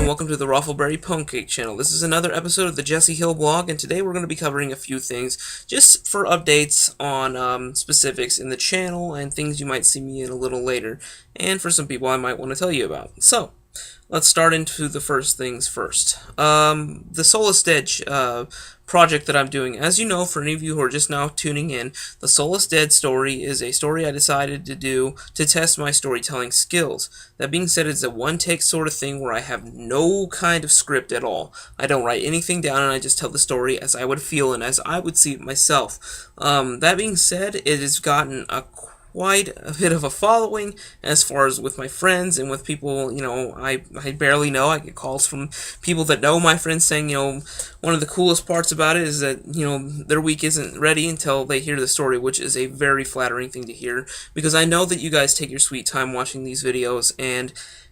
and welcome to the Rofl-riffic Pancake channel. This is another episode of the Jesse Hill blog, and today we're going to be covering a few things just for updates on specifics in the channel and things you might see me in a little later, and for some people I might want to tell you about. So, let's start into the first things first. The Soulless Dead project that I'm doing. As you know, for any of you who are just now tuning in, the Soulless Dead story is a story I decided to do to test my storytelling skills. That being said, it's a one-take sort of thing where I have no kind of script at all. I don't write anything down and I just tell the story as I would feel and as I would see it myself. That being said, it has gotten quite a bit of a following as far as with my friends and with people, I barely know. I get calls from people that know my friends saying, one of the coolest parts about it is that, their week isn't ready until they hear the story, which is a very flattering thing to hear, because I know that you guys take your sweet time watching these videos, and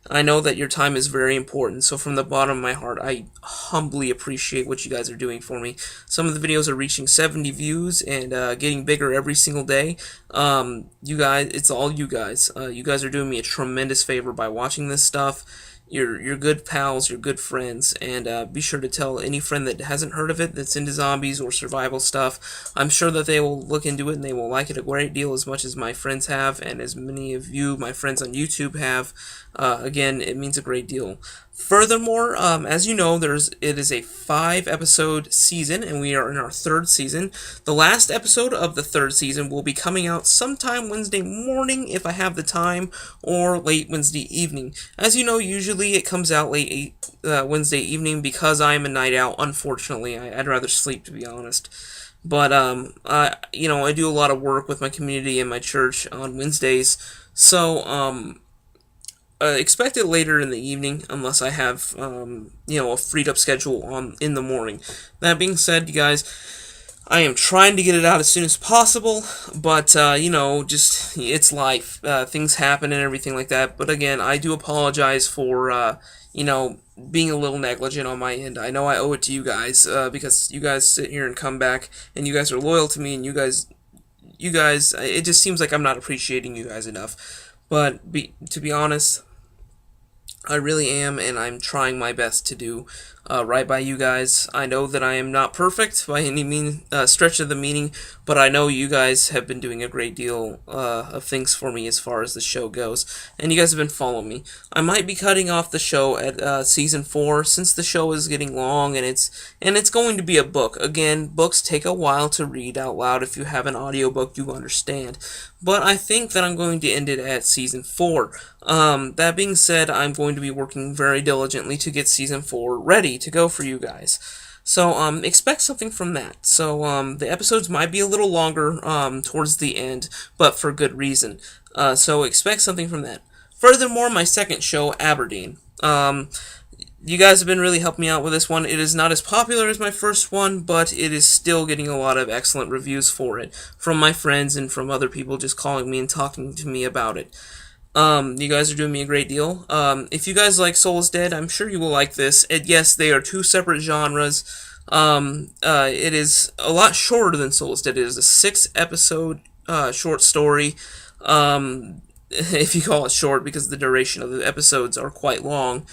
I know that your time is very important, so from the bottom of my heart, I humbly appreciate what you guys are doing for me. Some of the videos are reaching 70 views and getting bigger every single day. You guys, it's all you guys. You guys are doing me a tremendous favor by watching this stuff. You're good pals, you're good friends, and be sure to tell any friend that hasn't heard of it, that's into zombies or survival stuff. I'm sure that they will look into it and they will like it a great deal, as much as my friends have, and as many of you, my friends on YouTube, have. Again, it means a great deal. Furthermore, as you know, it is a 5-episode season, and we are in our 3rd season. The last episode of the 3rd season will be coming out sometime Wednesday morning, if I have the time, or late Wednesday evening. As you know, usually it comes out late Wednesday evening because I am a night owl. Unfortunately, I'd rather sleep, to be honest. But I do a lot of work with my community and my church on Wednesdays, so expect it later in the evening, unless I have, a freed up schedule in the morning. That being said, you guys, I am trying to get it out as soon as possible, but, it's life. Things happen and everything like that. But again, I do apologize for, being a little negligent on my end. I know I owe it to you guys, because you guys sit here and come back, and you guys are loyal to me, and you guys, it just seems like I'm not appreciating you guys enough. But to be honest, I really am, and I'm trying my best to do right by you guys. I know that I am not perfect by any stretch of the meaning, but I know you guys have been doing a great deal of things for me as far as the show goes, and you guys have been following me. I might be cutting off the show at Season 4, since the show is getting long, and it's going to be a book. Again, books take a while to read out loud. If you have an audiobook, you understand. But I think that I'm going to end it at Season 4. That being said, I'm going to be working very diligently to get Season 4 ready to go for you guys. So, expect something from that. So, the episodes might be a little longer, towards the end, but for good reason. So expect something from that. Furthermore, my second show, Aberdeen. You guys have been really helping me out with this one. It is not as popular as my first one, but it is still getting a lot of excellent reviews for it, from my friends and from other people just calling me and talking to me about it. You guys are doing me a great deal. If you guys like Soulless Dead, I'm sure you will like this. Yes, they are 2 separate genres. It is a lot shorter than Soulless Dead. It is a 6-episode short story. If you call it short, because the duration of the episodes are quite long.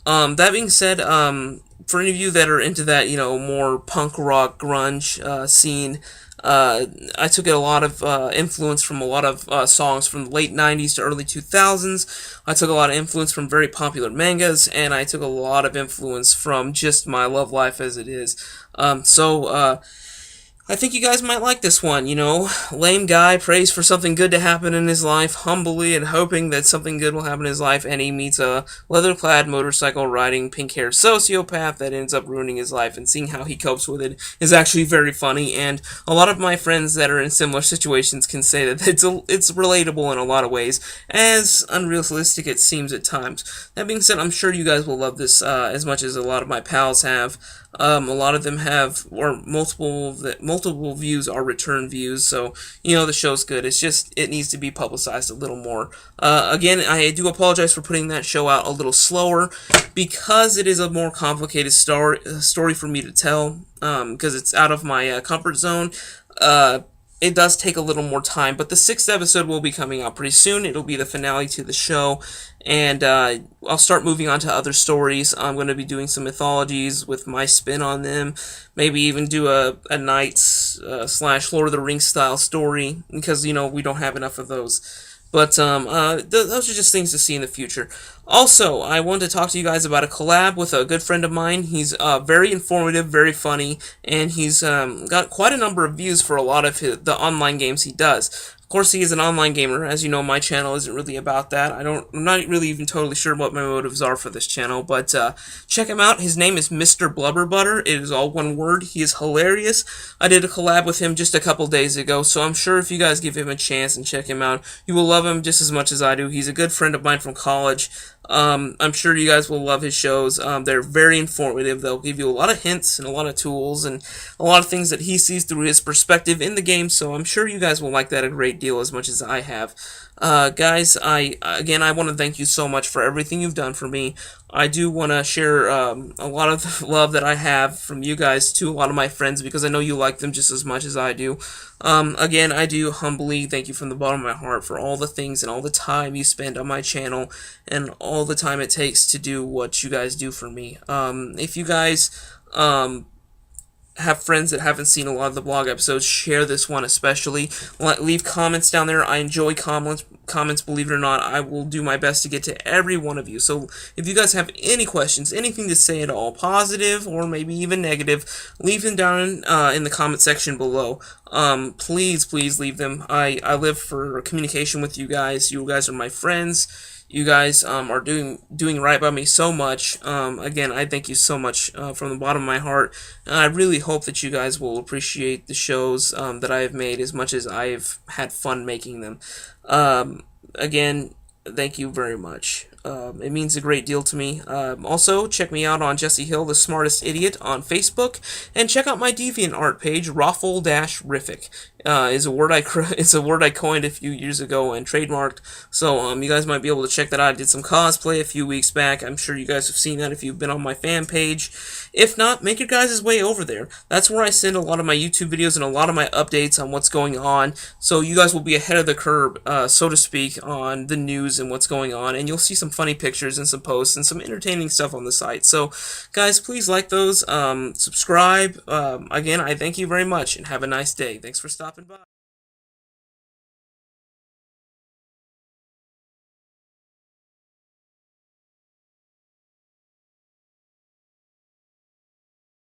That being said, for any of you that are into that, more punk rock grunge scene, I took a lot of influence from a lot of songs from the late 90s to early 2000s. I took a lot of influence from very popular mangas, and I took a lot of influence from just my love life as it is. I think you guys might like this one, Lame guy prays for something good to happen in his life, humbly and hoping that something good will happen in his life, and he meets a leather-clad, motorcycle-riding, pink-haired sociopath that ends up ruining his life, and seeing how he copes with it is actually very funny, and a lot of my friends that are in similar situations can say that it's relatable in a lot of ways, as unrealistic it seems at times. That being said, I'm sure you guys will love this as much as a lot of my pals have. A lot of them have, or multiple views are return views, so, the show's good. It's just, it needs to be publicized a little more. Again, I do apologize for putting that show out a little slower, because it is a more complicated story for me to tell, because it's out of my comfort zone. it does take a little more time, but the sixth episode will be coming out pretty soon. It'll be the finale to the show, and I'll start moving on to other stories. I'm going to be doing some mythologies with my spin on them, maybe even do a Knights slash Lord of the Rings style story, because, we don't have enough of those. But those are just things to see in the future. Also, I wanted to talk to you guys about a collab with a good friend of mine. He's very informative, very funny, and he's got quite a number of views for a lot of the online games he does. Of course, he is an online gamer. As you know, my channel isn't really about that. I'm not really even totally sure what my motives are for this channel, but check him out. His name is Mrblubberbutter. It is all one word. He is hilarious. I did a collab with him just a couple days ago, so I'm sure if you guys give him a chance and check him out, you will love him just as much as I do. He's a good friend of mine from college. I'm sure you guys will love his shows. They're very informative. They'll give you a lot of hints and a lot of tools and a lot of things that he sees through his perspective in the game, so I'm sure you guys will like that a great deal as much as I have. Guys, I want to thank you so much for everything you've done for me. I do want to share a lot of the love that I have from you guys to a lot of my friends, because I know you like them just as much as I do. Again, I do humbly thank you from the bottom of my heart for all the things and all the time you spend on my channel and all the time it takes to do what you guys do for me. If you guys have friends that haven't seen a lot of the blog episodes, share this one especially. Leave comments down there. I enjoy comments, believe it or not. I will do my best to get to every one of you. So if you guys have any questions, anything to say at all, positive or maybe even negative, leave them down in the comment section below. Please leave them. I live for communication with you guys. You guys are my friends. You guys are doing right by me so much. Again, I thank you so much from the bottom of my heart. I really hope that you guys will appreciate the shows that I have made as much as I've had fun making them. Again, thank you very much. It means a great deal to me. Also, check me out on Jesse Hill, the Smartest Idiot, on Facebook, and check out my deviant art page, Rofl-riffic. It's a word I coined a few years ago and trademarked. So you guys might be able to check that out. I did some cosplay a few weeks back. I'm sure you guys have seen that if you've been on my fan page. If not, make your guys' way over there. That's where I send a lot of my YouTube videos and a lot of my updates on what's going on. So you guys will be ahead of the curve, so to speak, on the news and what's going on. And you'll see some funny pictures and some posts and some entertaining stuff on the site. So, guys, please like those. Subscribe. Again, I thank you very much and have a nice day. Thanks for stopping by.